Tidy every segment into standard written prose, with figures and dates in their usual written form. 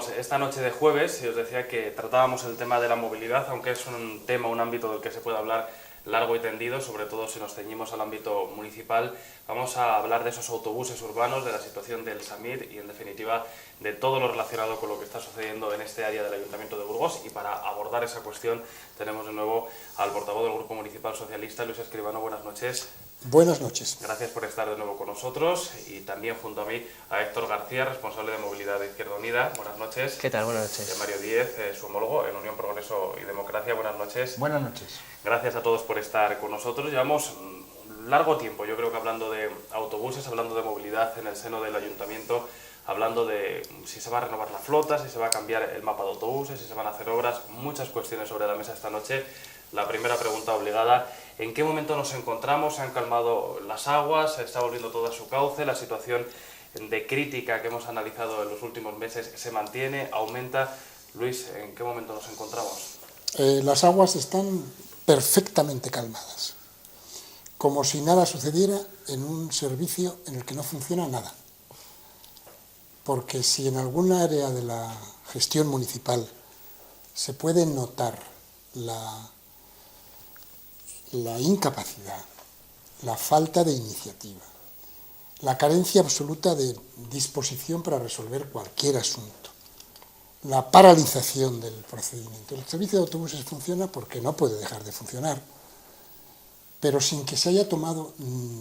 Continuamos esta noche de jueves y os decía que tratábamos el tema de la movilidad, aunque es un tema, un ámbito del que se puede hablar largo y tendido, sobre todo si nos ceñimos al ámbito municipal. Vamos a hablar de esos autobuses urbanos, de la situación del SAMIR y en definitiva de todo lo relacionado con lo que está sucediendo en este área del Ayuntamiento de Burgos. Y para abordar esa cuestión tenemos de nuevo al portavoz del Grupo Municipal Socialista, Luis Escribano. Buenas noches. Buenas noches. Gracias por estar de nuevo con nosotros y también junto a mí a Héctor García, responsable de movilidad de Izquierda Unida. Buenas noches. ¿Qué tal? Buenas noches. Y a Mario Díez, su homólogo en Unión Progreso y Democracia. Buenas noches. Buenas noches. Gracias a todos por estar con nosotros. Llevamos largo tiempo, yo creo que hablando de autobuses, hablando de movilidad en el seno del Ayuntamiento, hablando de si se va a renovar la flota, si se va a cambiar el mapa de autobuses, si se van a hacer obras, muchas cuestiones sobre la mesa esta noche. La primera pregunta obligada: ¿en qué momento nos encontramos? ¿Se han calmado las aguas? ¿Se está volviendo todo a su cauce? ¿La situación de crítica que hemos analizado en los últimos meses se mantiene, aumenta? Luis, ¿en qué momento nos encontramos? Las aguas están perfectamente calmadas, como si nada sucediera en un servicio en el que no funciona nada. Porque si en alguna área de la gestión municipal se puede notar la incapacidad, la falta de iniciativa, la carencia absoluta de disposición para resolver cualquier asunto, la paralización del procedimiento. El servicio de autobuses funciona porque no puede dejar de funcionar, pero sin que se haya tomado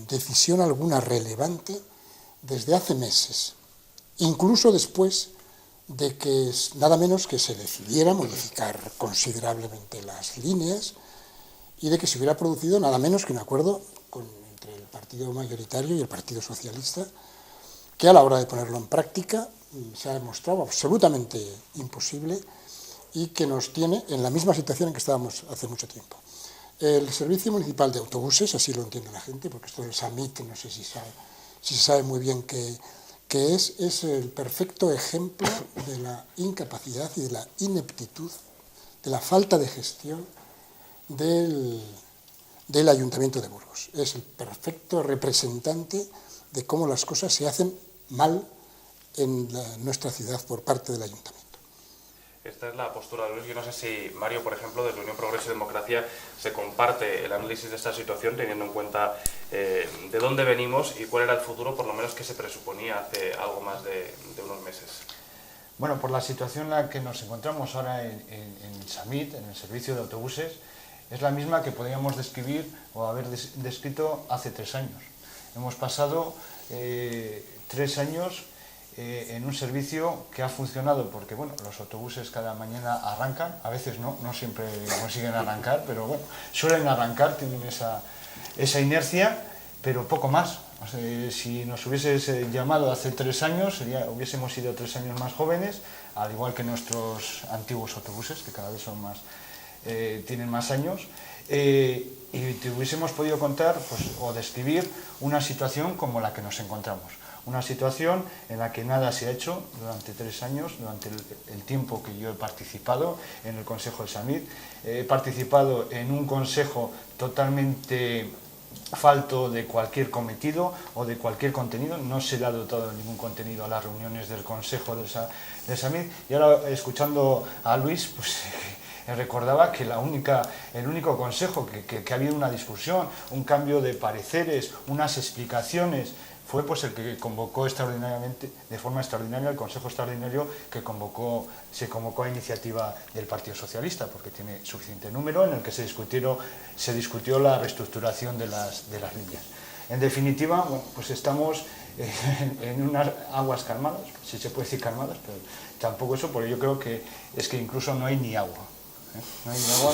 decisión alguna relevante desde hace meses, incluso después de que nada menos que se decidiera modificar considerablemente las líneas y de que se hubiera producido nada menos que un acuerdo entre el partido mayoritario y el Partido Socialista, que a la hora de ponerlo en práctica se ha demostrado absolutamente imposible y que nos tiene en la misma situación en que estábamos hace mucho tiempo. El Servicio Municipal de Autobuses, así lo entiende la gente, porque esto del SAMIT no sé si se sabe muy bien qué es el perfecto ejemplo de la incapacidad y de la ineptitud, de la falta de gestión del Ayuntamiento de Burgos. Es el perfecto representante de cómo las cosas se hacen mal en nuestra ciudad por parte del Ayuntamiento. Esta es la postura de Luis. Yo no sé si Mario, por ejemplo, de la Unión Progreso y Democracia, se comparte el análisis de esta situación, teniendo en cuenta de dónde venimos y cuál era el futuro, por lo menos que se presuponía hace algo más de unos meses. Bueno, por la situación en la que nos encontramos ahora en SAMIT, en el servicio de autobuses, es la misma que podríamos describir o haber descrito hace 3 años. Hemos pasado 3 años en un servicio que ha funcionado porque, bueno, los autobuses cada mañana arrancan, a veces no siempre consiguen arrancar, pero bueno, suelen arrancar, tienen esa inercia, pero poco más. O sea, si nos hubieses llamado hace 3 años, hubiésemos sido 3 años más jóvenes, al igual que nuestros antiguos autobuses, que cada vez son más, tienen más años, y te hubiésemos podido contar o describir una situación como la que nos encontramos. Una situación en la que nada se ha hecho durante 3 años, durante el tiempo que yo he participado en el Consejo del SAMIT. He participado en un consejo totalmente falto de cualquier cometido o de cualquier contenido. No se le ha dotado de ningún contenido a las reuniones del Consejo del SAMIT. Y ahora, escuchando a Luis, pues recordaba que el único consejo que ha habido una discusión, un cambio de pareceres, unas explicaciones, fue pues el que convocó extraordinariamente, de forma extraordinaria, el Consejo Extraordinario que se convocó a iniciativa del Partido Socialista, porque tiene suficiente número, en el que se discutió la reestructuración de las líneas. En definitiva, bueno, pues estamos en unas aguas calmadas, si se puede decir calmadas, pero tampoco eso, porque yo creo que es que incluso no hay ni agua. No hay ni agua.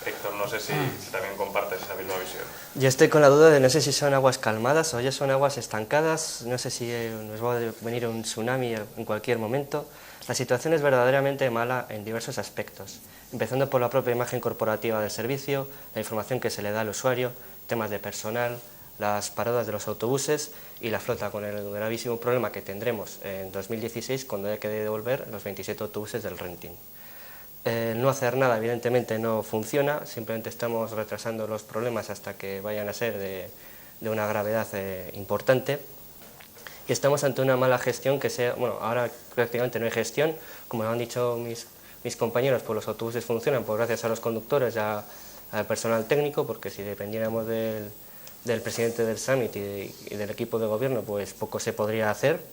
Héctor, no sé si también compartes esa misma visión. Yo estoy con la duda de no sé si son aguas calmadas o ya son aguas estancadas, no sé si nos va a venir un tsunami en cualquier momento. La situación es verdaderamente mala en diversos aspectos, empezando por la propia imagen corporativa del servicio, la información que se le da al usuario, temas de personal, las paradas de los autobuses y la flota, con el gravísimo problema que tendremos en 2016 cuando haya que devolver los 27 autobuses del renting. No hacer nada evidentemente no funciona, simplemente estamos retrasando los problemas hasta que vayan a ser de una gravedad importante. que estamos ante una mala gestión que sea, bueno, ahora prácticamente no hay gestión, como han dicho mis compañeros, pues los autobuses funcionan pues gracias a los conductores, al personal técnico, porque si dependiéramos del presidente del Summit y del equipo de gobierno, pues poco se podría hacer,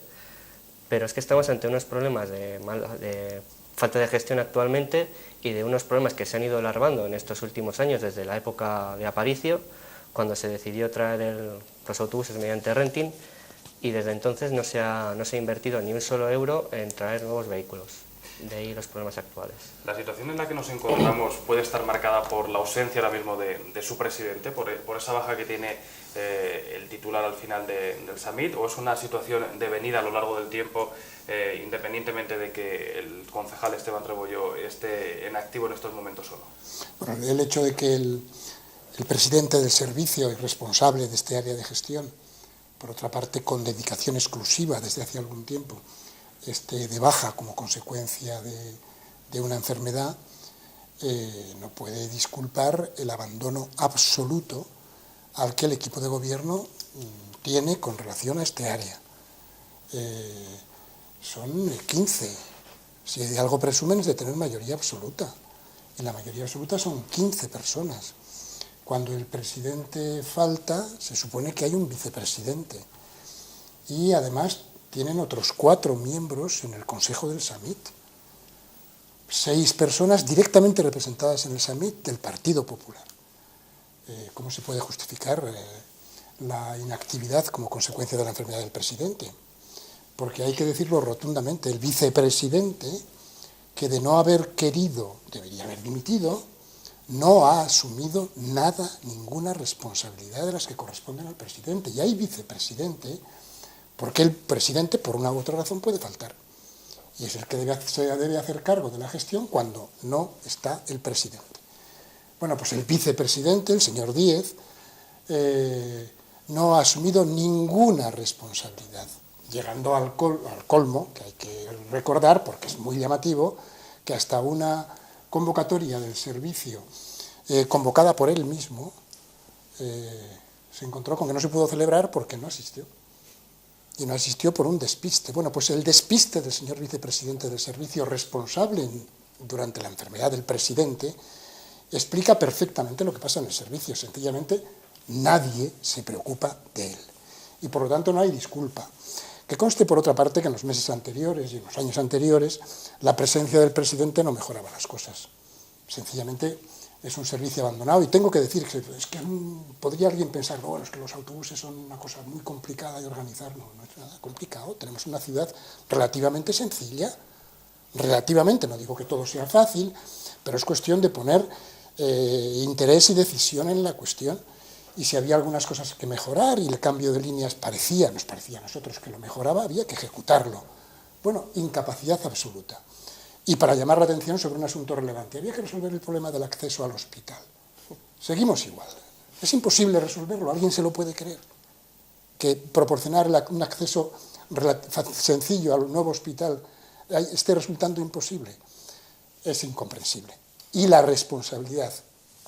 pero es que estamos ante unos problemas de falta de gestión actualmente y de unos problemas que se han ido alargando en estos últimos años, desde la época de Aparicio, cuando se decidió traer los autobuses mediante renting, y desde entonces no se ha invertido ni un solo euro en traer nuevos vehículos. De ahí los problemas actuales. La situación en la que nos encontramos puede estar marcada por la ausencia ahora mismo de su presidente, por esa baja que tiene el titular al final del Summit, o es una situación de venida a lo largo del tiempo, independientemente de que el concejal Esteban Rebollo esté en activo en estos momentos o no. Bueno, el hecho de que el presidente del servicio y responsable de este área de gestión, por otra parte con dedicación exclusiva desde hace algún tiempo, de baja como consecuencia de una enfermedad, no puede disculpar el abandono absoluto al que el equipo de gobierno tiene con relación a este área. Son 15, si de algo presumen es de tener mayoría absoluta, y la mayoría absoluta son 15 personas. Cuando el presidente falta, se supone que hay un vicepresidente, y además tienen otros 4 miembros en el Consejo del Summit, 6 personas directamente representadas en el Summit del Partido Popular. ¿Cómo se puede justificar la inactividad como consecuencia de la enfermedad del presidente? Porque hay que decirlo rotundamente, el vicepresidente, que de no haber querido, debería haber dimitido, no ha asumido nada, ninguna responsabilidad de las que corresponden al presidente. Y hay vicepresidente, porque el presidente, por una u otra razón, puede faltar. Y es el que debe hacer cargo de la gestión cuando no está el presidente. Bueno, pues el vicepresidente, el señor Díez, no ha asumido ninguna responsabilidad, llegando al colmo, que hay que recordar, porque es muy llamativo, que hasta una convocatoria del servicio, convocada por él mismo, se encontró con que no se pudo celebrar porque no asistió. Y no asistió por un despiste. Bueno, pues el despiste del señor vicepresidente del servicio, responsable durante la enfermedad del presidente, explica perfectamente lo que pasa en el servicio. Sencillamente, nadie se preocupa de él. Y por lo tanto no hay disculpa. Que conste, por otra parte, que en los meses anteriores y en los años anteriores la presencia del presidente no mejoraba las cosas. Sencillamente es un servicio abandonado, y tengo que decir que es que podría alguien pensar, bueno, es que los autobuses son una cosa muy complicada de organizar. No, no es nada complicado. Tenemos una ciudad relativamente sencilla, relativamente, no digo que todo sea fácil, pero es cuestión de poner interés y decisión en la cuestión. Y si había algunas cosas que mejorar y el cambio de líneas nos parecía a nosotros que lo mejoraba, había que ejecutarlo. Bueno, incapacidad absoluta. Y para llamar la atención sobre un asunto relevante, había que resolver el problema del acceso al hospital. Seguimos igual. Es imposible resolverlo, alguien se lo puede creer. Que proporcionar un acceso sencillo al nuevo hospital esté resultando imposible. Es incomprensible. Y la responsabilidad,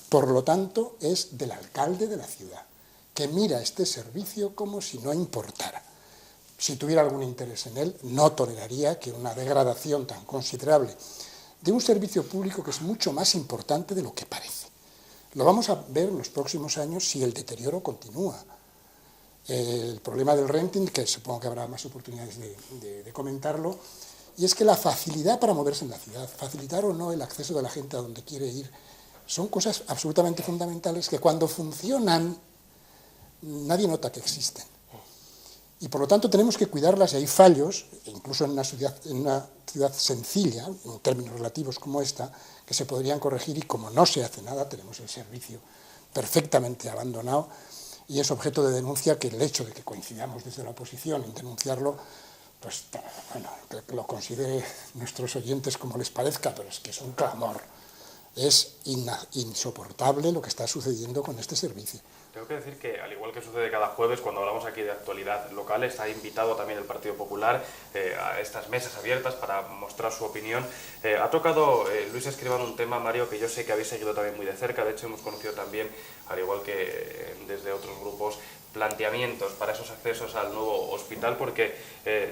por lo tanto, es del alcalde de la ciudad, que mira este servicio como si no importara. Si tuviera algún interés en él, no toleraría que una degradación tan considerable de un servicio público que es mucho más importante de lo que parece. Lo vamos a ver en los próximos años si el deterioro continúa. El problema del renting, que supongo que habrá más oportunidades de comentarlo, y es que la facilidad para moverse en la ciudad, facilitar o no el acceso de la gente a donde quiere ir, son cosas absolutamente fundamentales que cuando funcionan nadie nota que existen. Y por lo tanto tenemos que cuidarlas, y hay fallos, incluso en una ciudad sencilla, en términos relativos como esta, que se podrían corregir, y como no se hace nada, tenemos el servicio perfectamente abandonado, y es objeto de denuncia que el hecho de que coincidamos desde la oposición en denunciarlo, pues bueno, que lo considere nuestros oyentes como les parezca, pero es que es un clamor. Es insoportable lo que está sucediendo con este servicio. Tengo que decir que, al igual que sucede cada jueves, cuando hablamos aquí de actualidad local, está invitado también el Partido Popular a estas mesas abiertas para mostrar su opinión. Ha tocado Luis Escribano un tema, Mario, que yo sé que habéis seguido también muy de cerca. De hecho, hemos conocido también, al igual que desde otros grupos, planteamientos para esos accesos al nuevo hospital, porque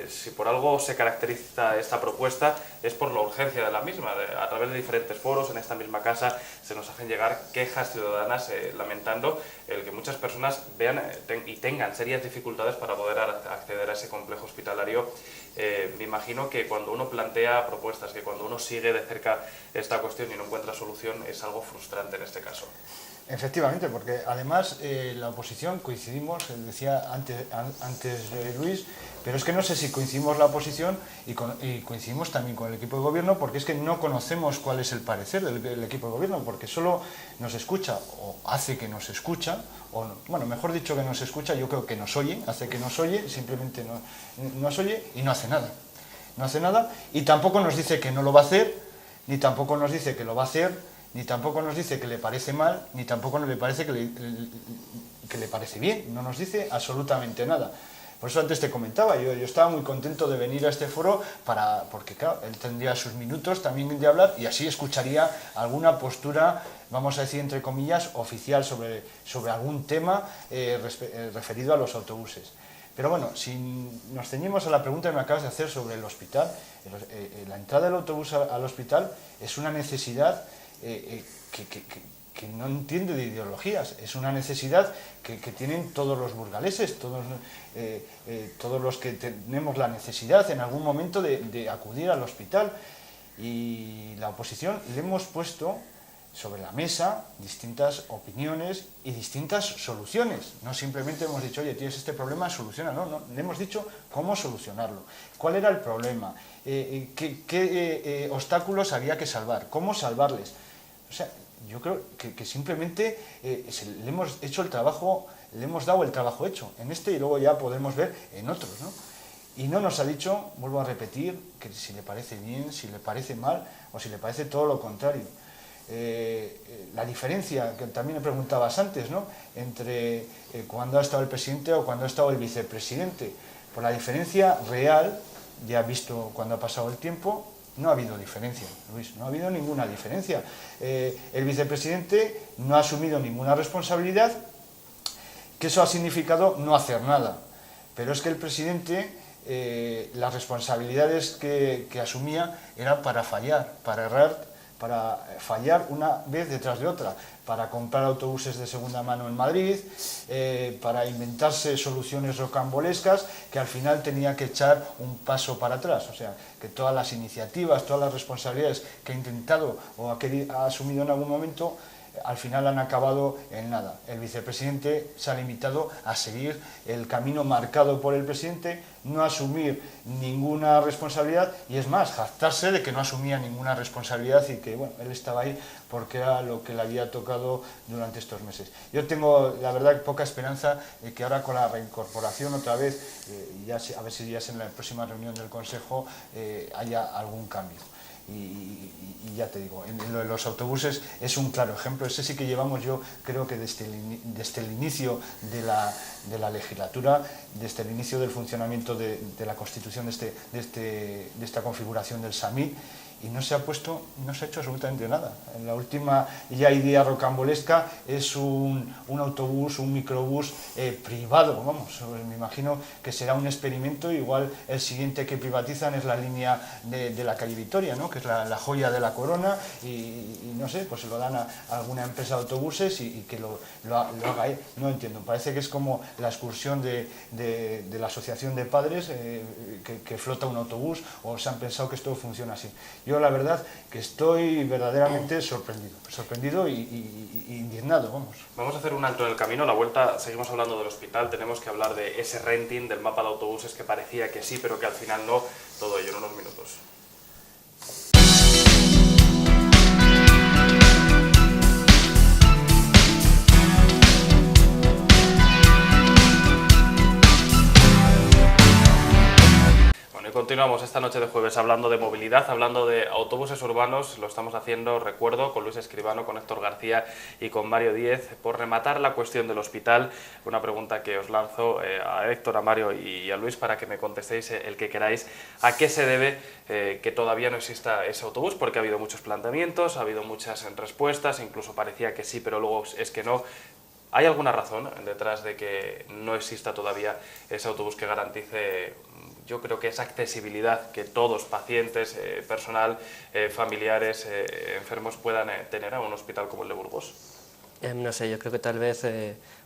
si por algo se caracteriza esta propuesta es por la urgencia de la misma. A través de diferentes foros en esta misma casa se nos hacen llegar quejas ciudadanas lamentando el que muchas personas vean y tengan serias dificultades para poder acceder a ese complejo hospitalario. Me imagino que cuando uno plantea propuestas, que cuando uno sigue de cerca esta cuestión y no encuentra solución, es algo frustrante en este caso. Efectivamente, porque además la oposición coincidimos, decía antes Luis, pero es que no sé si coincidimos la oposición y coincidimos también con el equipo de gobierno, porque es que no conocemos cuál es el parecer del equipo de gobierno, porque solo nos escucha o hace que nos escucha, o bueno, mejor dicho que nos escucha, yo creo que nos oye, hace que nos oye, simplemente nos oye y no hace nada. No hace nada y tampoco nos dice que no lo va a hacer, ni tampoco nos dice que lo va a hacer, ni tampoco nos dice que le parece mal, ni tampoco le parece que le parece bien, no nos dice absolutamente nada. Por eso antes te comentaba, yo estaba muy contento de venir a este foro, porque claro, él tendría sus minutos también de hablar y así escucharía alguna postura, vamos a decir entre comillas, oficial sobre algún tema referido a los autobuses. Pero bueno, si nos ceñimos a la pregunta que me acabas de hacer sobre el hospital, la entrada del autobús al hospital es una necesidad que no entiende de ideologías, es una necesidad que tienen todos los burgaleses, todos los que tenemos la necesidad en algún momento de acudir al hospital. Y la oposición le hemos puesto sobre la mesa distintas opiniones y distintas soluciones. No simplemente hemos dicho, oye, tienes este problema, soluciona. No, le hemos dicho cómo solucionarlo, cuál era el problema, qué obstáculos había que salvar, cómo salvarles. O sea, yo creo que simplemente le hemos hecho el trabajo, le hemos dado el trabajo hecho en este y luego ya podemos ver en otros, ¿no? Y no nos ha dicho, vuelvo a repetir, que si le parece bien, si le parece mal o si le parece todo lo contrario. La diferencia, que también me preguntabas antes, ¿no?, entre cuando ha estado el presidente o cuando ha estado el vicepresidente. Por la diferencia real, ya visto cuando ha pasado el tiempo, no ha habido diferencia, Luis, no ha habido ninguna diferencia. El vicepresidente no ha asumido ninguna responsabilidad, que eso ha significado no hacer nada. Pero es que el presidente, las responsabilidades que asumía eran para fallar, para errar, para fallar una vez detrás de otra, para comprar autobuses de segunda mano en Madrid, para inventarse soluciones rocambolescas que al final tenía que echar un paso para atrás. O sea, que todas las iniciativas, todas las responsabilidades que ha intentado o ha asumido en algún momento, al final han acabado en nada. El vicepresidente se ha limitado a seguir el camino marcado por el presidente, no asumir ninguna responsabilidad y es más, jactarse de que no asumía ninguna responsabilidad y que bueno, él estaba ahí porque era lo que le había tocado durante estos meses. Yo tengo, la verdad, poca esperanza de que ahora con la reincorporación otra vez, a ver si ya en la próxima reunión del Consejo haya algún cambio. Y ya te digo, en lo de los autobuses es un claro ejemplo. Ese sí que llevamos, yo creo que desde el inicio de la legislatura, desde el inicio del funcionamiento de la constitución de esta configuración del SAMI, y no se ha hecho absolutamente nada. En la última ya idea rocambolesca es un autobús, un microbús privado, vamos, me imagino que será un experimento. Igual el siguiente que privatizan es la línea de la calle Vitoria, ¿no?, que es la joya de la corona, y no sé, pues se lo dan a alguna empresa de autobuses y que lo haga él. No entiendo, parece que es como la excursión de la asociación de padres que flota un autobús, o se han pensado que esto funciona así. Yo la verdad que estoy verdaderamente sorprendido y indignado, vamos. Vamos a hacer un alto en el camino, a la vuelta seguimos hablando del hospital, tenemos que hablar de ese renting, del mapa de autobuses que parecía que sí, pero que al final no, todo ello en unos minutos. Continuamos esta noche de jueves hablando de movilidad, hablando de autobuses urbanos. Lo estamos haciendo, recuerdo, con Luis Escribano, con Héctor García y con Mario Díez. Por rematar la cuestión del hospital, una pregunta que os lanzo a Héctor, a Mario y a Luis para que me contestéis el que queráis. ¿A qué se debe que todavía no exista ese autobús? Porque ha habido muchos planteamientos, ha habido muchas respuestas, incluso parecía que sí, pero luego es que no. ¿Hay alguna razón detrás de que no exista todavía ese autobús que garantice, yo creo que esa accesibilidad que todos, pacientes, personal, familiares, enfermos, puedan tener a un hospital como el de Burgos? No sé, yo creo que tal vez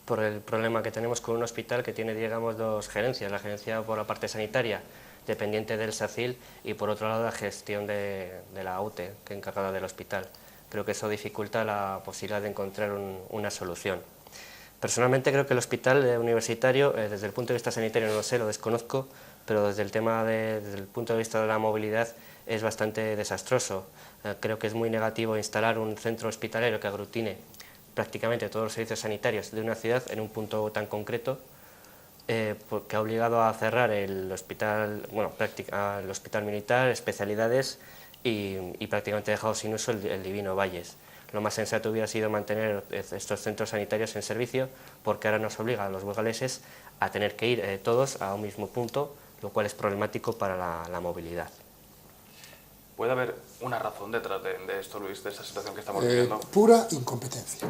por el problema que tenemos con un hospital que tiene, digamos, dos gerencias, la gerencia por la parte sanitaria, dependiente del SACIL, y por otro lado la gestión de la UTE, que es encargada del hospital. Creo que eso dificulta la posibilidad de encontrar una solución. Personalmente creo que el hospital universitario, desde el punto de vista sanitario no lo sé, lo desconozco, pero desde el punto de vista de la movilidad es bastante desastroso. Creo que es muy negativo instalar un centro hospitalario que aglutine prácticamente todos los servicios sanitarios de una ciudad en un punto tan concreto, que ha obligado a cerrar el hospital, bueno, el hospital militar, especialidades, y prácticamente ha dejado sin uso el Divino Valles. Lo más sensato hubiera sido mantener estos centros sanitarios en servicio, porque ahora nos obliga a los burgaleses a tener que ir todos a un mismo punto, lo cual es problemático para la movilidad. ¿Puede haber una razón detrás de esto, Luis, de esta situación que estamos viviendo? Pura incompetencia,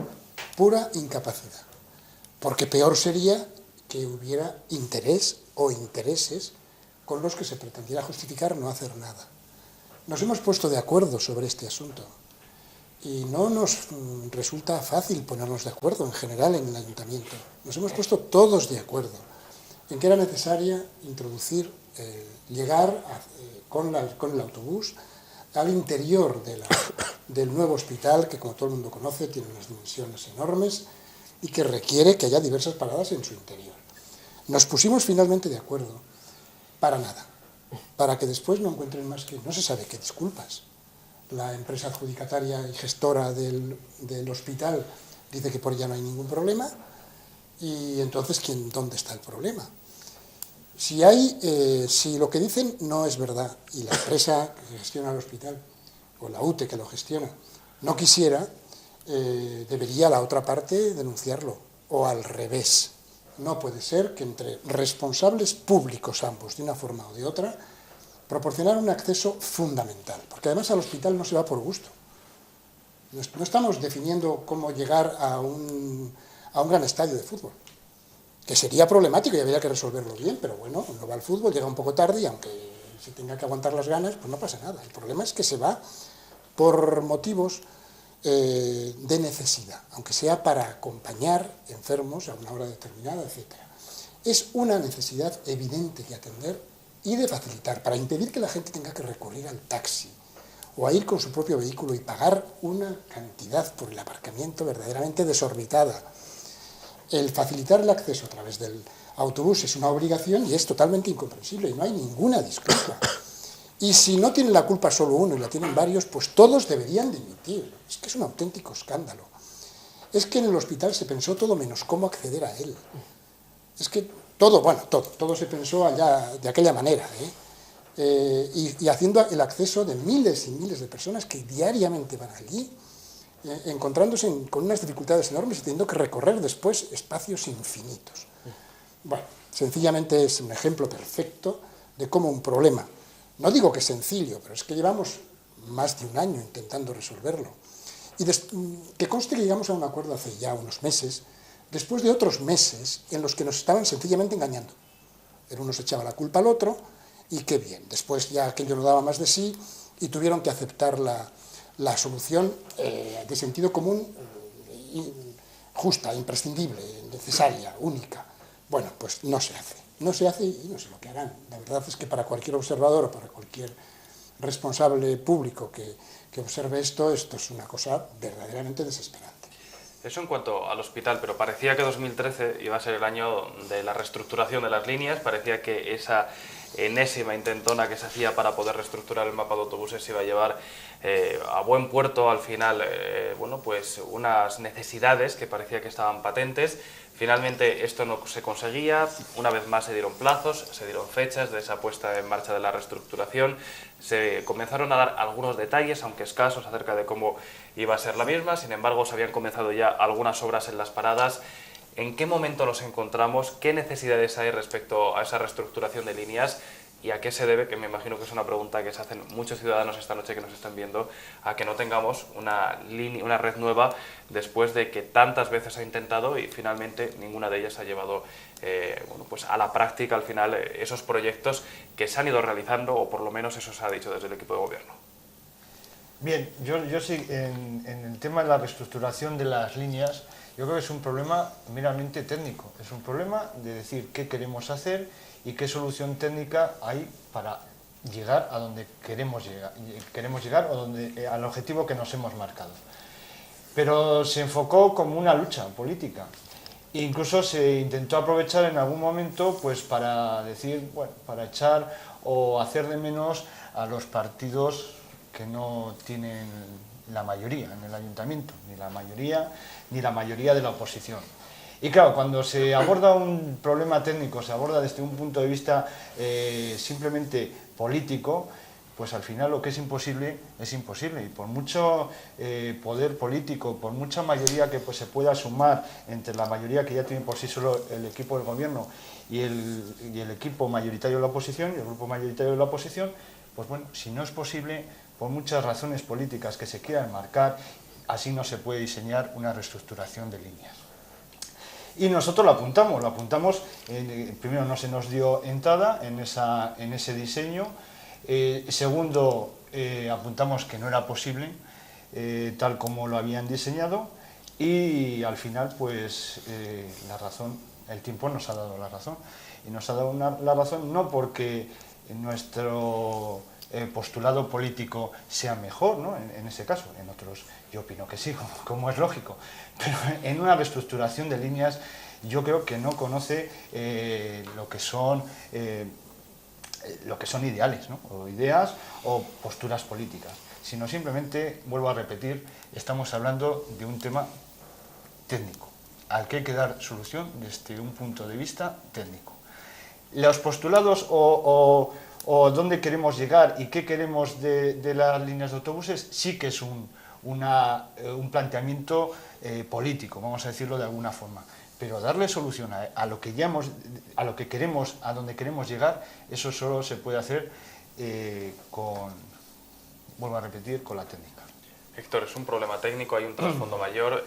pura incapacidad. Porque peor sería que hubiera interés o intereses con los que se pretendiera justificar no hacer nada. Nos hemos puesto de acuerdo sobre este asunto y no nos resulta fácil ponernos de acuerdo en general en el ayuntamiento. Nos hemos puesto todos de acuerdo en que era necesaria introducir, llegar con el autobús al interior del nuevo hospital, que como todo el mundo conoce tiene unas dimensiones enormes y que requiere que haya diversas paradas en su interior. Nos pusimos finalmente de acuerdo para nada, para que después no encuentren más que no se sabe qué disculpas. La empresa adjudicataria y gestora del hospital dice que por ella no hay ningún problema, y entonces ¿dónde está el problema? Si lo que dicen no es verdad y la empresa que gestiona el hospital, o la UTE que lo gestiona, no quisiera, debería la otra parte denunciarlo, o al revés. No puede ser que entre responsables públicos ambos, de una forma o de otra, proporcionar un acceso fundamental, porque además al hospital no se va por gusto. No estamos definiendo cómo llegar a un gran estadio de fútbol, que sería problemático y habría que resolverlo bien, pero bueno, uno va al fútbol, llega un poco tarde y aunque se tenga que aguantar las ganas, pues no pasa nada. El problema es que se va por motivos de necesidad, aunque sea para acompañar enfermos a una hora determinada, etc. Es una necesidad evidente que atender y de facilitar, para impedir que la gente tenga que recurrir al taxi o a ir con su propio vehículo y pagar una cantidad por el aparcamiento verdaderamente desorbitada. El facilitar el acceso a través del autobús es una obligación y es totalmente incomprensible y no hay ninguna disculpa. Y si no tiene la culpa solo uno y la tienen varios, pues todos deberían dimitir. Es que es un auténtico escándalo. Es que en el hospital se pensó todo menos cómo acceder a él. Es que todo se pensó allá de aquella manera, y haciendo el acceso de miles y miles de personas que diariamente van allí, encontrándose con unas dificultades enormes y teniendo que recorrer después espacios infinitos. Bueno, sencillamente es un ejemplo perfecto de cómo un problema, no digo que es sencillo, pero es que llevamos más de un año intentando resolverlo. Y que conste que llegamos a un acuerdo hace ya unos meses, después de otros meses en los que nos estaban sencillamente engañando. El uno se echaba la culpa al otro, y qué bien. Después ya aquello no daba más de sí, y tuvieron que aceptar la solución de sentido común, justa, imprescindible, necesaria, única. Bueno, pues no se hace y no sé lo que harán. La verdad es que para cualquier observador o para cualquier responsable público que observe esto es una cosa verdaderamente desesperante. Eso en cuanto al hospital, pero parecía que 2013 iba a ser el año de la reestructuración de las líneas, parecía que esa enésima intentona que se hacía para poder reestructurar el mapa de autobuses se iba a llevar a buen puerto al final, pues unas necesidades que parecía que estaban patentes. Finalmente esto no se conseguía, una vez más se dieron plazos, se dieron fechas de esa puesta en marcha de la reestructuración, se comenzaron a dar algunos detalles, aunque escasos, acerca de cómo iba a ser la misma. Sin embargo, se habían comenzado ya algunas obras en las paradas. ¿En qué momento nos encontramos? ¿Qué necesidades hay respecto a esa reestructuración de líneas? ¿Y a qué se debe? Que me imagino que es una pregunta que se hacen muchos ciudadanos esta noche que nos están viendo, a que no tengamos una red nueva después de que tantas veces ha intentado y finalmente ninguna de ellas ha llevado bueno, pues a la práctica al final esos proyectos que se han ido realizando, o por lo menos eso se ha dicho desde el equipo de gobierno. Bien, yo sí, en el tema de la reestructuración de las líneas, yo creo que es un problema meramente técnico, es un problema de decir qué queremos hacer y qué solución técnica hay para llegar a donde queremos llegar o donde, al objetivo que nos hemos marcado. Pero se enfocó como una lucha política. Incluso se intentó aprovechar en algún momento pues para decir, bueno, para echar o hacer de menos a los partidos que no tienen la mayoría en el ayuntamiento, ni la mayoría de la oposición. Y claro, cuando se aborda un problema técnico, se aborda desde un punto de vista simplemente político, pues al final lo que es imposible, y por mucho poder político, por mucha mayoría que pues, se pueda sumar entre la mayoría que ya tiene por sí solo el equipo del gobierno y el equipo mayoritario de la oposición, y el grupo mayoritario de la oposición, pues bueno, si no es posible, por muchas razones políticas que se quieran marcar, así no se puede diseñar una reestructuración de líneas. Y nosotros lo apuntamos, primero no se nos dio entrada en ese diseño, segundo apuntamos que no era posible tal como lo habían diseñado, y al final pues la razón, el tiempo nos ha dado la razón, y nos ha dado la razón no porque nuestro postulado político sea mejor, ¿no? En ese caso, en otros yo opino que sí, como es lógico, pero en una reestructuración de líneas yo creo que no conoce lo que son ideales, ¿no? O ideas o posturas políticas, sino simplemente, vuelvo a repetir, estamos hablando de un tema técnico, al que hay que dar solución desde un punto de vista técnico. Los postulados o dónde queremos llegar y qué queremos de las líneas de autobuses sí que es un planteamiento político, vamos a decirlo de alguna forma. Pero darle solución a lo que queremos, a donde queremos llegar, eso solo se puede hacer vuelvo a repetir, con la técnica. Héctor, es un problema técnico, hay un trasfondo mayor,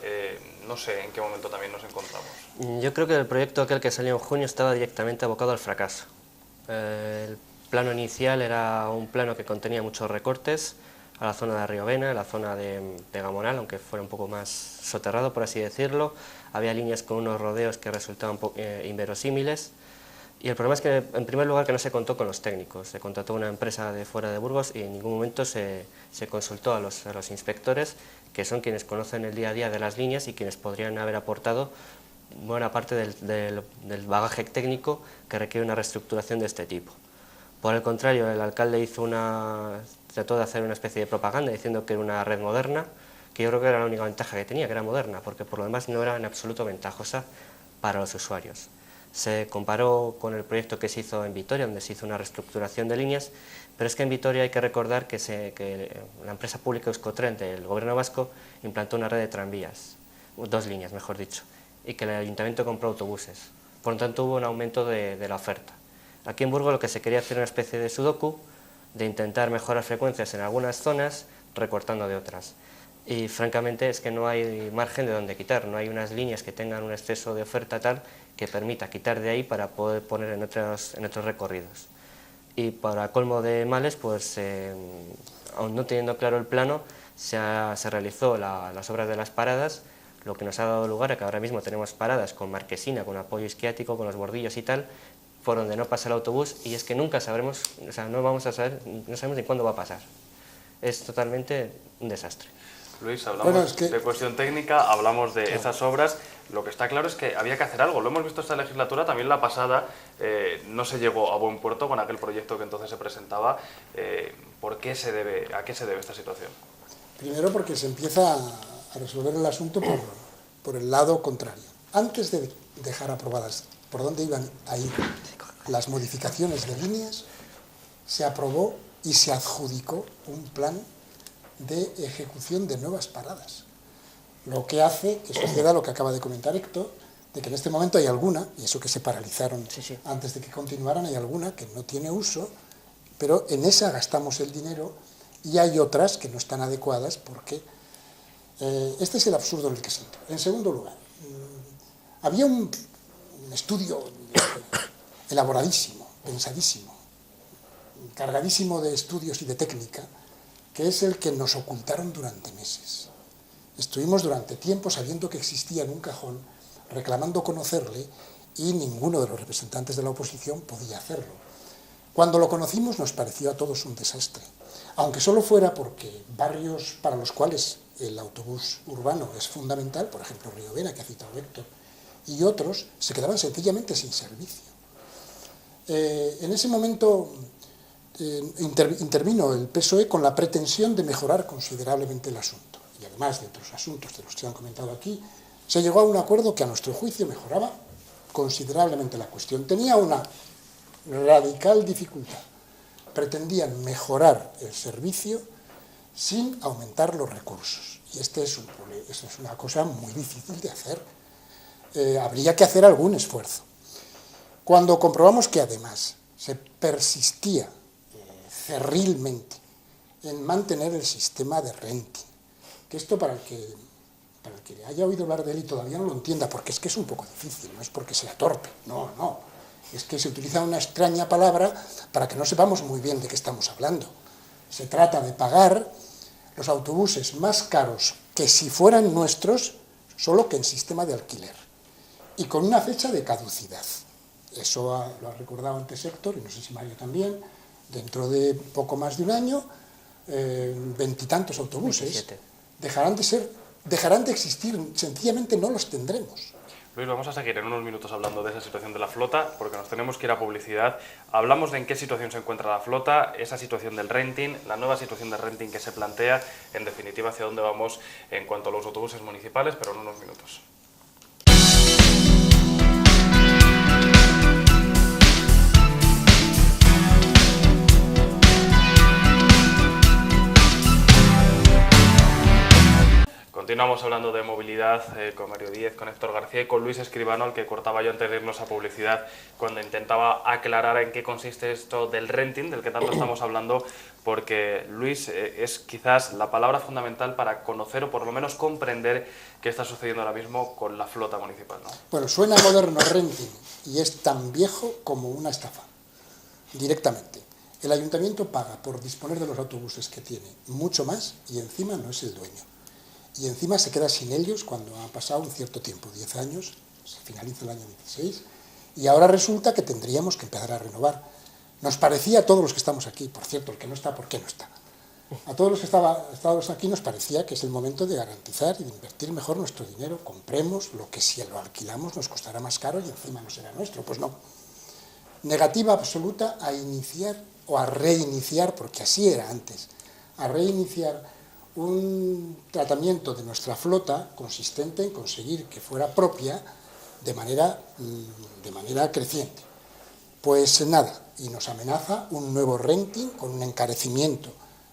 no sé en qué momento también nos encontramos. Yo creo que el proyecto aquel que salió en junio estaba directamente abocado al fracaso. El plano inicial era un plano que contenía muchos recortes a la zona de Riovena, a la zona de Gamonal, aunque fuera un poco más soterrado, por así decirlo. Había líneas con unos rodeos que resultaban inverosímiles. Y el problema es que, en primer lugar, que no se contó con los técnicos. Se contrató una empresa de fuera de Burgos y en ningún momento se consultó a los inspectores, que son quienes conocen el día a día de las líneas y quienes podrían haber aportado buena parte del bagaje técnico que requiere una reestructuración de este tipo. Por el contrario, el alcalde trató de hacer una especie de propaganda diciendo que era una red moderna, que yo creo que era la única ventaja que tenía, que era moderna, porque por lo demás no era en absoluto ventajosa para los usuarios. Se comparó con el proyecto que se hizo en Vitoria, donde se hizo una reestructuración de líneas, pero es que en Vitoria hay que recordar que la empresa pública Euskotren del gobierno vasco implantó una red de tranvías, 2 líneas mejor dicho, y que el ayuntamiento compró autobuses. Por lo tanto hubo un aumento de la oferta. Aquí en Burgos lo que se quería hacer era una especie de sudoku, de intentar mejorar frecuencias en algunas zonas, recortando de otras. Y francamente es que no hay margen de donde quitar, no hay unas líneas que tengan un exceso de oferta tal que permita quitar de ahí para poder poner en otros recorridos. Y para colmo de males, pues aún no teniendo claro el plano, se realizó las obras de las paradas, lo que nos ha dado lugar a que ahora mismo tenemos paradas con marquesina, con apoyo isquiático, con los bordillos y tal, por donde no pasa el autobús, y es que nunca sabremos, o sea, no sabemos ni cuándo va a pasar. Es totalmente un desastre. Luis, hablamos de cuestión técnica, hablamos de esas obras. Lo que está claro es que había que hacer algo. Lo hemos visto esta legislatura, también la pasada, no se llegó a buen puerto con aquel proyecto que entonces se presentaba. ¿A qué se debe esta situación? Primero porque se empieza a resolver el asunto por el lado contrario. Antes de dejar aprobadas por dónde iban a ir las modificaciones de líneas, se aprobó y se adjudicó un plan de ejecución de nuevas paradas. Lo que hace que suceda lo que acaba de comentar Héctor, de que en este momento hay alguna, y eso que se paralizaron antes de que continuaran, hay alguna que no tiene uso pero en esa gastamos el dinero y hay otras que no están adecuadas porque este es el absurdo en el que se entra. En segundo lugar, había un estudio elaboradísimo, pensadísimo, cargadísimo de estudios y de técnica, que es el que nos ocultaron durante meses. Estuvimos durante tiempo sabiendo que existía en un cajón, reclamando conocerle, y ninguno de los representantes de la oposición podía hacerlo. Cuando lo conocimos nos pareció a todos un desastre, aunque solo fuera porque barrios para los cuales el autobús urbano es fundamental, por ejemplo Riovena, que ha citado Héctor, y otros se quedaban sencillamente sin servicio. En ese momento intervino el PSOE con la pretensión de mejorar considerablemente el asunto. Y además de otros asuntos de los que se han comentado aquí, se llegó a un acuerdo que a nuestro juicio mejoraba considerablemente la cuestión. Tenía una radical dificultad. Pretendían mejorar el servicio sin aumentar los recursos. Y esto es una cosa muy difícil de hacer. Habría que hacer algún esfuerzo. Cuando comprobamos que además se persistía cerrilmente en mantener el sistema de renting, que esto para el que haya oído hablar de él y todavía no lo entienda, porque es que es un poco difícil, no es porque sea torpe, no, es que se utiliza una extraña palabra para que no sepamos muy bien de qué estamos hablando. Se trata de pagar los autobuses más caros que si fueran nuestros, solo que en sistema de alquiler, y con una fecha de caducidad. Eso lo ha recordado antes Héctor, y no sé si Mario también. Dentro de poco más de un año, 20 y tantos autobuses 27. dejarán de existir, sencillamente no los tendremos. Luis, vamos a seguir en unos minutos hablando de esa situación de la flota, porque nos tenemos que ir a publicidad. Hablamos de en qué situación se encuentra la flota, esa situación del renting, la nueva situación del renting que se plantea, en definitiva, hacia dónde vamos en cuanto a los autobuses municipales, pero en unos minutos. Continuamos hablando de movilidad con Mario Díez, con Héctor García y con Luis Escribano, al que cortaba yo antes de irnos a publicidad, cuando intentaba aclarar en qué consiste esto del renting, del que tanto estamos hablando, porque Luis es quizás la palabra fundamental para conocer o por lo menos comprender qué está sucediendo ahora mismo con la flota municipal, ¿no? Bueno, suena moderno renting y es tan viejo como una estafa, directamente. El ayuntamiento paga por disponer de los autobuses que tiene mucho más y encima no es el dueño. Y encima se queda sin ellos cuando ha pasado un cierto tiempo, 10 años, se finaliza el año 16, y ahora resulta que tendríamos que empezar a renovar. Nos parecía a todos los que estamos aquí, por cierto, el que no está, ¿por qué no está? A todos los que estábamos aquí nos parecía que es el momento de garantizar y de invertir mejor nuestro dinero, compremos lo que si lo alquilamos nos costará más caro y encima no será nuestro, pues no. Negativa absoluta a iniciar o a reiniciar, porque así era antes, a reiniciar un tratamiento de nuestra flota consistente en conseguir que fuera propia de manera creciente. Pues nada, y nos amenaza un nuevo renting con un encarecimiento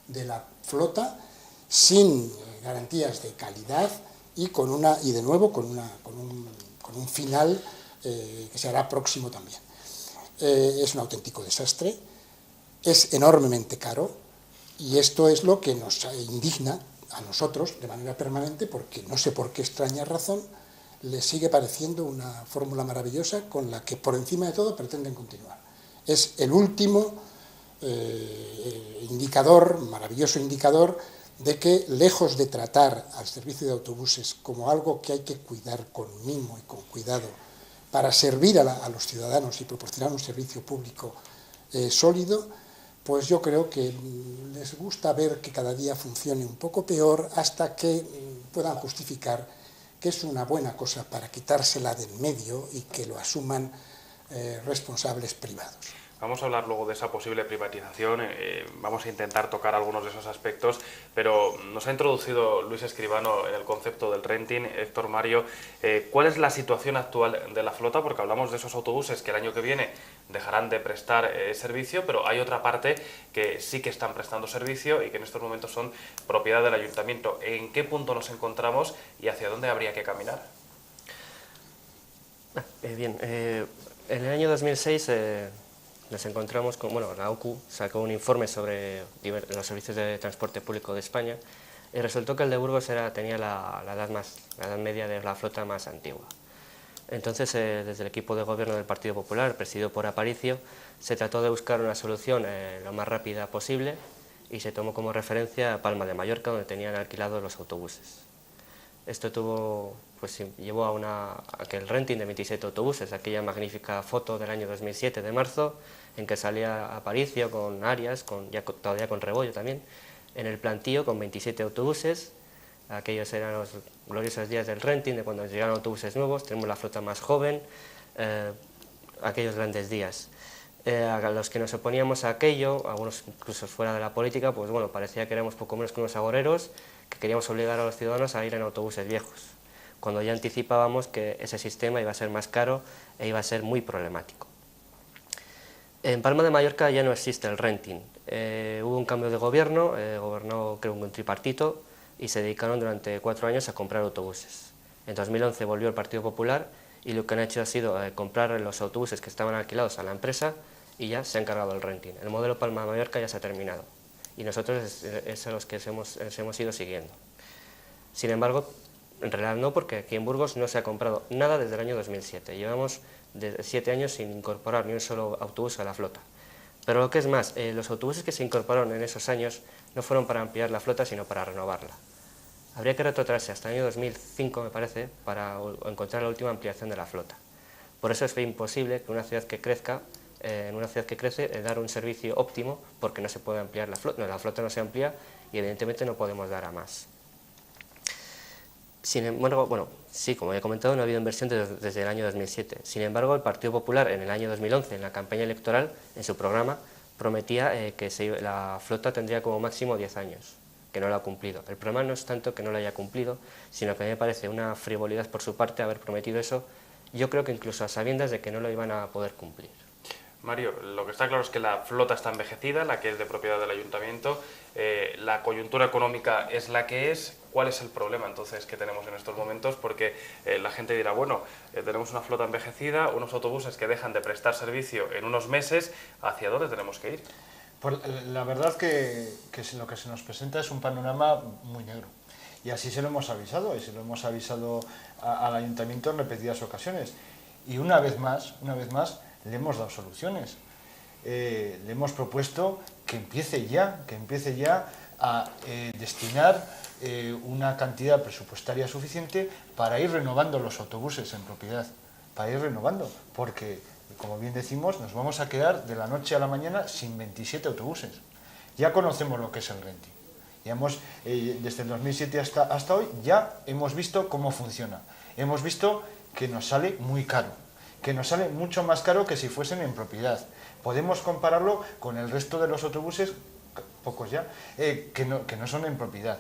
de la flota sin garantías de calidad y de nuevo con un final que se hará próximo también. Es un auténtico desastre, es enormemente caro. Y esto es lo que nos indigna a nosotros de manera permanente, porque no sé por qué extraña razón les sigue pareciendo una fórmula maravillosa con la que por encima de todo pretenden continuar. Es el último maravilloso indicador de que, lejos de tratar al servicio de autobuses como algo que hay que cuidar con mimo y con cuidado para servir a los ciudadanos y proporcionar un servicio público sólido, pues yo creo que les gusta ver que cada día funcione un poco peor hasta que puedan justificar que es una buena cosa para quitársela del medio y que lo asuman responsables privados. Vamos a hablar luego de esa posible privatización, vamos a intentar tocar algunos de esos aspectos, pero nos ha introducido Luis Escribano en el concepto del renting. Héctor, Mario, ¿cuál es la situación actual de la flota? Porque hablamos de esos autobuses que el año que viene dejarán de prestar servicio, pero hay otra parte que sí que están prestando servicio y que en estos momentos son propiedad del ayuntamiento. ¿En qué punto nos encontramos y hacia dónde habría que caminar? Bien, en el año 2006... nos encontramos con, bueno, la OCU sacó un informe sobre los servicios de transporte público de España y resultó que el de Burgos tenía la edad media de la flota más antigua. Entonces, desde el equipo de gobierno del Partido Popular, presidido por Aparicio, se trató de buscar una solución lo más rápida posible y se tomó como referencia Palma de Mallorca, donde tenían alquilados los autobuses. Esto llevó a que el renting de 27 autobuses, aquella magnífica foto del año 2007 de marzo, en que salía Aparicio con Arias, todavía con Rebollo también, en el plantío con 27 autobuses. Aquellos eran los gloriosos días del renting, de cuando llegaron autobuses nuevos, tenemos la flota más joven, aquellos grandes días. A los que nos oponíamos a aquello, algunos incluso fuera de la política, pues bueno, parecía que éramos poco menos que unos agoreros, que queríamos obligar a los ciudadanos a ir en autobuses viejos, cuando ya anticipábamos que ese sistema iba a ser más caro e iba a ser muy problemático. En Palma de Mallorca ya no existe el renting. Hubo un cambio de gobierno, gobernó creo un tripartito, y se dedicaron durante 4 años a comprar autobuses. En 2011 volvió el Partido Popular y lo que han hecho ha sido comprar los autobuses que estaban alquilados a la empresa y ya se ha encargado el renting. El modelo Palma de Mallorca ya se ha terminado y nosotros es a los que hemos ido siguiendo. Sin embargo, en realidad no, porque aquí en Burgos no se ha comprado nada desde el año 2007. Llevamos 7 años sin incorporar ni un solo autobús a la flota. Pero lo que es más, los autobuses que se incorporaron en esos años no fueron para ampliar la flota, sino para renovarla. Habría que retrotraerse hasta el año 2005, me parece, para encontrar la última ampliación de la flota. Por eso es imposible que una ciudad que crezca, en una ciudad que crece, dar un servicio óptimo, porque no se puede ampliar la flota no se amplía y evidentemente no podemos dar a más. Sin embargo, bueno, sí, como he comentado, no ha habido inversión desde el año 2007. Sin embargo, el Partido Popular en el año 2011, en la campaña electoral, en su programa, prometía que la flota tendría como máximo 10 años, que no lo ha cumplido. El problema no es tanto que no lo haya cumplido, sino que a mí me parece una frivolidad por su parte haber prometido eso, yo creo que incluso a sabiendas de que no lo iban a poder cumplir. Mario, lo que está claro es que la flota está envejecida, la que es de propiedad del ayuntamiento, la coyuntura económica es la que es. ¿Cuál es el problema entonces que tenemos en estos momentos? Porque la gente dirá, bueno, tenemos una flota envejecida, unos autobuses que dejan de prestar servicio en unos meses, ¿hacia dónde tenemos que ir? Pues la verdad que lo que se nos presenta es un panorama muy negro. Y así se lo hemos avisado, y se lo hemos avisado al ayuntamiento en repetidas ocasiones. Y una vez más, le hemos dado soluciones. Le hemos propuesto que empiece ya a destinar una cantidad presupuestaria suficiente para ir renovando los autobuses en propiedad, para ir renovando, porque, como bien decimos, nos vamos a quedar de la noche a la mañana sin 27 autobuses. Ya conocemos lo que es el renting. Ya desde el 2007 hasta hoy ya hemos visto cómo funciona. Hemos visto que nos sale muy caro, que nos sale mucho más caro que si fuesen en propiedad. Podemos compararlo con el resto de los autobuses, pocos ya, que no son en propiedad.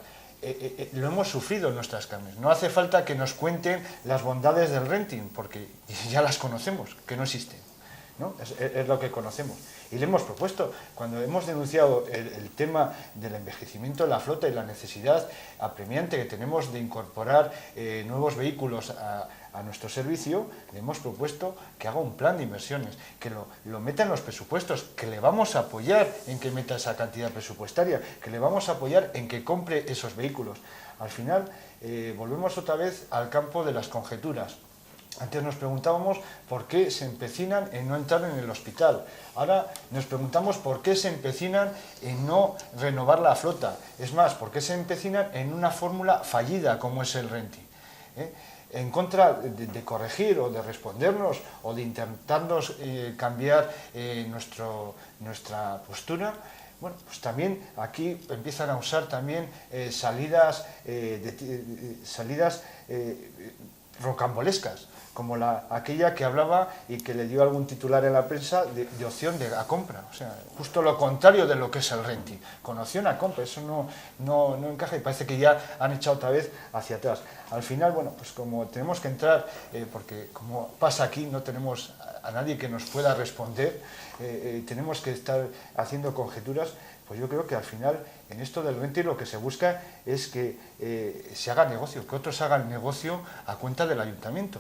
Lo hemos sufrido en nuestras carnes. No hace falta que nos cuenten las bondades del renting, porque ya las conocemos, que no existen, ¿no? Es lo que conocemos. Y le hemos propuesto, cuando hemos denunciado el tema del envejecimiento de la flota y la necesidad apremiante que tenemos de incorporar nuevos vehículos a nuestro servicio, le hemos propuesto que haga un plan de inversiones, que lo meta en los presupuestos, que le vamos a apoyar en que meta esa cantidad presupuestaria, que le vamos a apoyar en que compre esos vehículos. Al final, volvemos otra vez al campo de las conjeturas. Antes nos preguntábamos por qué se empecinan en no entrar en el hospital. Ahora nos preguntamos por qué se empecinan en no renovar la flota. Es más, por qué se empecinan en una fórmula fallida como es el renting. En contra de corregir o de respondernos o de intentarnos cambiar nuestra postura, bueno, pues también aquí empiezan a usar también salidas rocambolescas, como aquella que hablaba y que le dio algún titular en la prensa de opción a compra. O sea, justo lo contrario de lo que es el renting, con opción a compra. Eso no encaja y parece que ya han echado otra vez hacia atrás. Al final, bueno, pues como tenemos que entrar, porque como pasa aquí, no tenemos a nadie que nos pueda responder, tenemos que estar haciendo conjeturas, pues yo creo que al final en esto del renting lo que se busca es que se haga negocio, que otros hagan negocio a cuenta del ayuntamiento.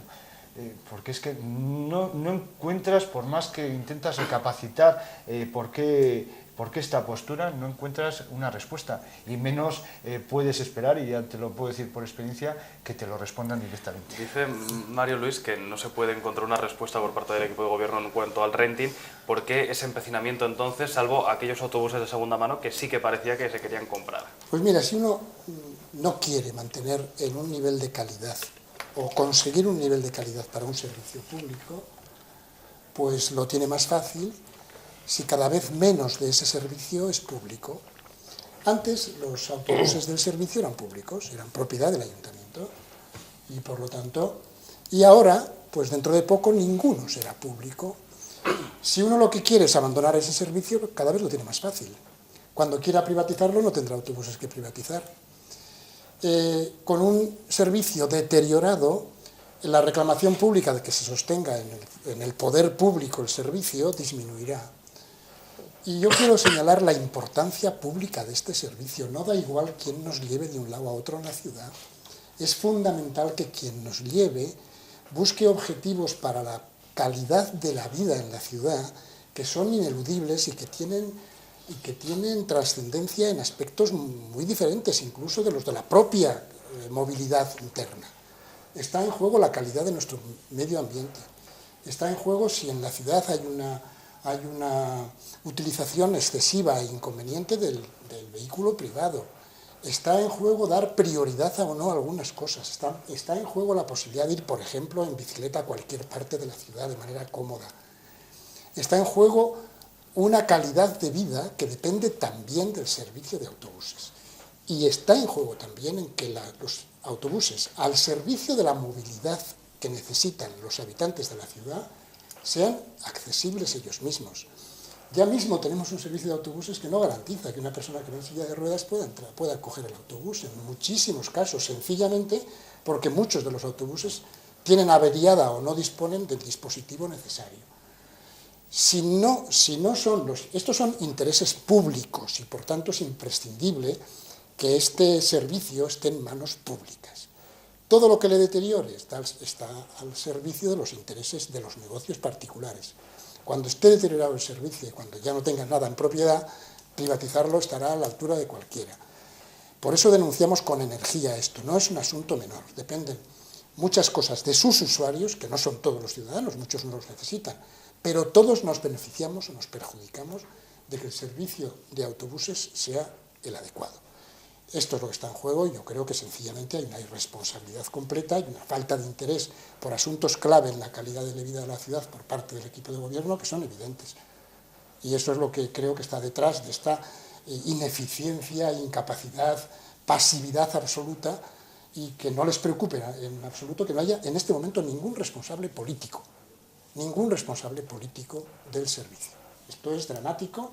porque es que no encuentras, por más que intentas recapacitar por qué esta postura, no encuentras una respuesta, y menos puedes esperar, y ya te lo puedo decir por experiencia, que te lo respondan directamente. Dice Mario Luis que no se puede encontrar una respuesta por parte del equipo de gobierno en cuanto al renting. ¿Por qué ese empecinamiento entonces, salvo aquellos autobuses de segunda mano que sí que parecía que se querían comprar? Pues mira, si uno no quiere mantener en un nivel de calidad o conseguir un nivel de calidad para un servicio público, pues lo tiene más fácil si cada vez menos de ese servicio es público. Antes los autobuses del servicio eran públicos, eran propiedad del ayuntamiento, y por lo tanto, y ahora, pues dentro de poco ninguno será público. Si uno lo que quiere es abandonar ese servicio, cada vez lo tiene más fácil. Cuando quiera privatizarlo no tendrá autobuses que privatizar. Con un servicio deteriorado, la reclamación pública de que se sostenga en el poder público el servicio disminuirá. Y yo quiero señalar la importancia pública de este servicio. No da igual quién nos lleve de un lado a otro en la ciudad. Es fundamental que quien nos lleve busque objetivos para la calidad de la vida en la ciudad que son ineludibles y que tienen trascendencia en aspectos muy diferentes, incluso de los de la propia movilidad interna. Está en juego la calidad de nuestro medio ambiente. Está en juego si en la ciudad hay una utilización excesiva e inconveniente del vehículo privado. Está en juego dar prioridad o no a algunas cosas. Está en juego la posibilidad de ir, por ejemplo, en bicicleta a cualquier parte de la ciudad de manera cómoda. Está en juego una calidad de vida que depende también del servicio de autobuses. Y está en juego también en que los autobuses, al servicio de la movilidad que necesitan los habitantes de la ciudad, sean accesibles ellos mismos. Ya mismo tenemos un servicio de autobuses que no garantiza que una persona que va en silla de ruedas pueda coger el autobús, en muchísimos casos, sencillamente porque muchos de los autobuses tienen averiada o no disponen del dispositivo necesario. Estos son intereses públicos y por tanto es imprescindible que este servicio esté en manos públicas. Todo lo que le deteriore está al servicio de los intereses de los negocios particulares. Cuando esté deteriorado el servicio y cuando ya no tenga nada en propiedad, privatizarlo estará a la altura de cualquiera. Por eso denunciamos con energía esto. No es un asunto menor. Dependen muchas cosas de sus usuarios, que no son todos los ciudadanos, muchos no los necesitan, pero todos nos beneficiamos o nos perjudicamos de que el servicio de autobuses sea el adecuado. Esto es lo que está en juego y yo creo que sencillamente hay una irresponsabilidad completa y una falta de interés por asuntos clave en la calidad de la vida de la ciudad por parte del equipo de gobierno que son evidentes. Y eso es lo que creo que está detrás de esta ineficiencia, incapacidad, pasividad absoluta y que no les preocupe en absoluto que no haya en este momento ningún responsable político del servicio. Esto es dramático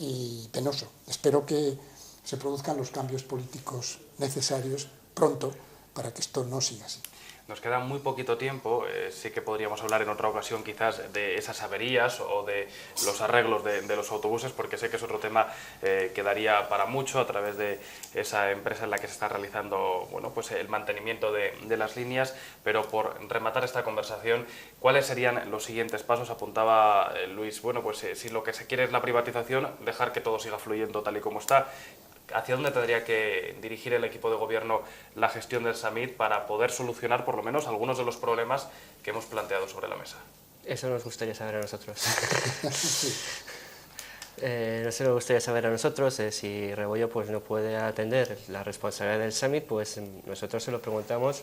y penoso. Espero que se produzcan los cambios políticos necesarios pronto para que esto no siga así. Nos queda muy poquito tiempo, sí que podríamos hablar en otra ocasión quizás de esas averías o de los arreglos de los autobuses, porque sé que es otro tema que daría para mucho a través de esa empresa en la que se está realizando pues el mantenimiento de las líneas, pero por rematar esta conversación, ¿cuáles serían los siguientes pasos? Apuntaba Luis, pues si lo que se quiere es la privatización, dejar que todo siga fluyendo tal y como está. ¿Hacia dónde tendría que dirigir el equipo de gobierno la gestión del Samit para poder solucionar por lo menos algunos de los problemas que hemos planteado sobre la mesa? Eso nos gustaría saber a nosotros. No sé, nos gustaría saber a nosotros si Rebollo no puede atender la responsabilidad del Samit, pues nosotros se lo preguntamos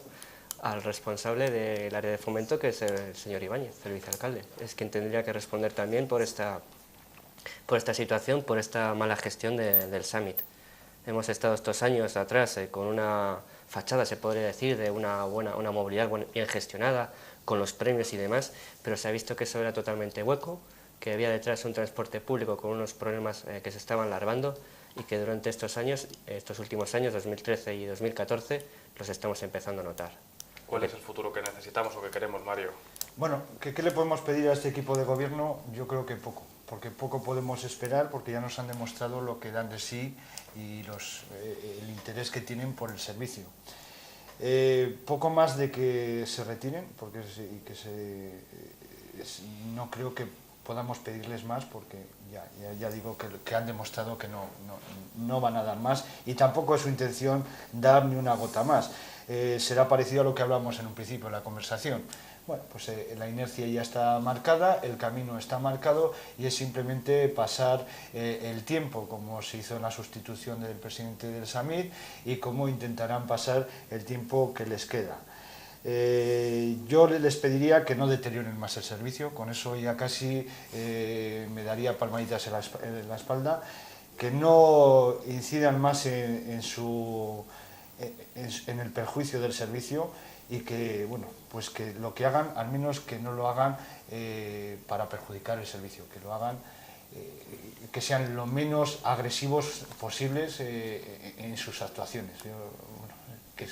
al responsable del área de fomento, que es el señor Ibáñez, el vicealcalde. Es quien tendría que responder también por esta situación, por esta mala gestión del Samit. Hemos estado estos años atrás con una fachada, se podría decir, de una movilidad bien gestionada, con los premios y demás, pero se ha visto que eso era totalmente hueco, que había detrás un transporte público con unos problemas que se estaban larvando y que durante estos últimos años, 2013 y 2014, los estamos empezando a notar. ¿Cuál es el futuro que necesitamos o que queremos, Mario? Bueno, ¿qué le podemos pedir a este equipo de gobierno? Yo creo que poco, porque poco podemos esperar, porque ya nos han demostrado lo que dan de sí y el interés que tienen por el servicio. Poco más de que se retiren, porque no creo que podamos pedirles más, porque ya digo que han demostrado que no van a dar más, y tampoco es su intención dar ni una gota más. Será parecido a lo que hablamos en un principio en la conversación. Bueno, pues la inercia ya está marcada, el camino está marcado, y es simplemente pasar el tiempo, como se hizo en la sustitución del presidente del SAMIT, y cómo intentarán pasar el tiempo que les queda. Yo les pediría que no deterioren más el servicio, con eso ya casi me daría palmaditas en la espalda, que no incidan más en el perjuicio del servicio, y que, bueno, pues que lo que hagan, al menos que no lo hagan para perjudicar el servicio, que lo hagan, que sean lo menos agresivos posibles en sus actuaciones. Que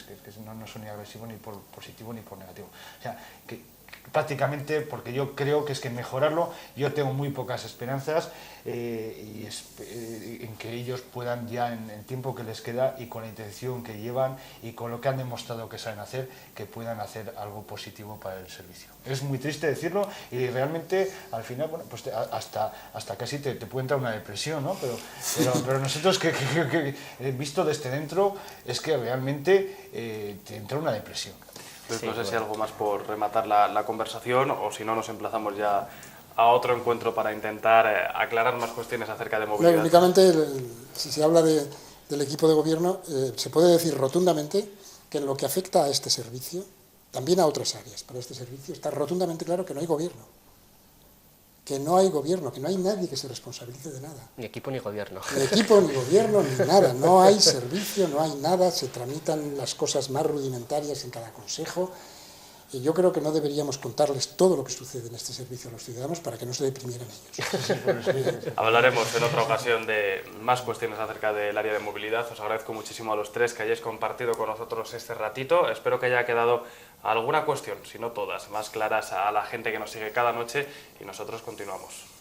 no son ni agresivos ni por positivo ni por negativo. O sea, que prácticamente, porque yo creo que es que mejorarlo, yo tengo muy pocas esperanzas en que ellos puedan ya en el tiempo que les queda, y con la intención que llevan y con lo que han demostrado que saben hacer, que puedan hacer algo positivo para el servicio. Es muy triste decirlo, y realmente al final, bueno, pues hasta casi te puede entrar una depresión, ¿no? Pero nosotros que visto desde dentro, es que realmente te entra una depresión. Pues no sé si algo más por rematar la conversación, o si no nos emplazamos ya a otro encuentro para intentar aclarar más cuestiones acerca de movilidad. No, únicamente, si se habla del equipo de gobierno, se puede decir rotundamente que en lo que afecta a este servicio, también a otras áreas, pero este servicio está rotundamente claro que no hay gobierno. Que no hay gobierno, que no hay nadie que se responsabilice de nada. Ni equipo ni gobierno. Ni equipo, ni gobierno, ni nada. No hay servicio, no hay nada, se tramitan las cosas más rudimentarias en cada consejo. Y yo creo que no deberíamos contarles todo lo que sucede en este servicio a los ciudadanos para que no se deprimieran ellos. Hablaremos en otra ocasión de más cuestiones acerca del área de movilidad. Os agradezco muchísimo a los tres que hayáis compartido con nosotros este ratito. Espero que haya quedado alguna cuestión, si no todas, más claras a la gente que nos sigue cada noche, y nosotros continuamos.